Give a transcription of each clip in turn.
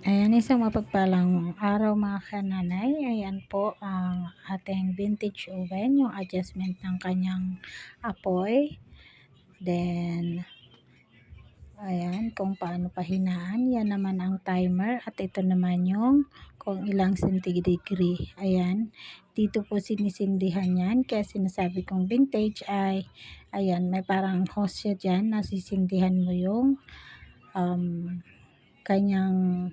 Ayan, isang mapagpalang araw mga kananay. Ayan po ang ating vintage oven, yung adjustment ng kanyang apoy. Then, ayan, kung paano pahinaan. Yan naman ang timer at ito naman yung kung ilang centigrade. Ayan, dito po sinisindihan yan. Kaya sinasabi kong vintage ay, ayan, may parang hose siya dyan na sisindihan mo yung kanyang,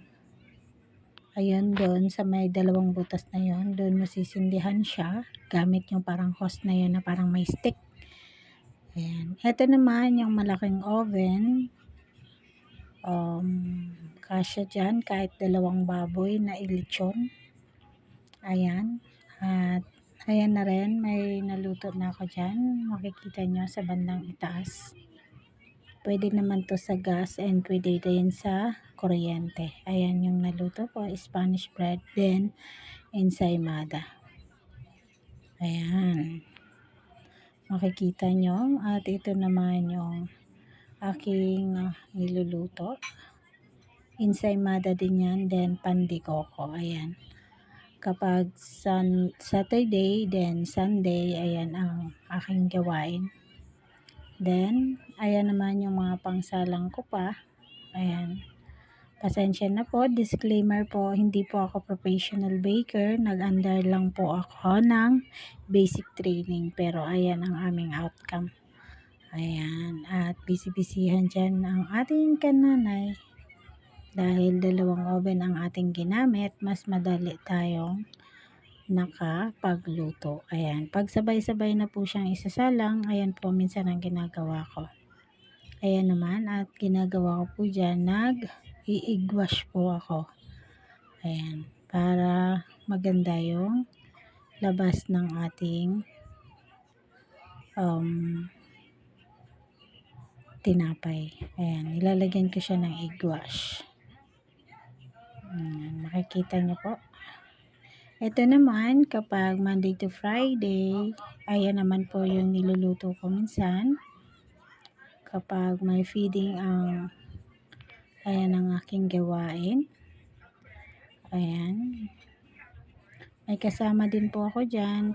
ayun, doon sa may dalawang butas na yon, doon masisindihan siya gamit yung parang hose na yun na parang may stick. Ayan. Ito naman yung malaking oven. Kasya dyan kahit dalawang baboy na ilitsyon. Ayan. At ayan na rin, may naluto na ako dyan. Makikita nyo sa bandang itaas. Pwede naman to sa gas and pwede din sa kuryente. Ayan yung naluto ko, Spanish bread, then ensaymada. Ayan. Makikita nyo. At ito naman yung aking niluluto. Ensaymada din yan, then pan de coco. Ayan. Kapag Saturday, then Sunday, ayan ang aking gawain. Then, ayan naman yung mga pangsalang ko pa. Ayan. Pasensya na po, disclaimer po, hindi po ako professional baker. Nag-under lang po ako ng basic training. Pero ayan ang aming outcome. Ayan. At busy-busyhan dyan ang ating kananay. Dahil dalawang oven ang ating ginamit, mas madali tayong nakapagluto. Ayan. Pag sabay-sabay na po siyang isasalang, ayan po minsan ang ginagawa ko. Ayan naman, at ginagawa ko po dyan, nag-i-wash po ako. Ayan. Para maganda yung labas ng ating tinapay. Ayan. Nilalagyan ko siya ng egg wash. Ayan. Makikita niyo po. Ito naman, kapag Monday to Friday, ayan naman po yung niluluto ko minsan. Kapag may feeding ayan ang aking gawain. Ayan. May kasama din po ako dyan.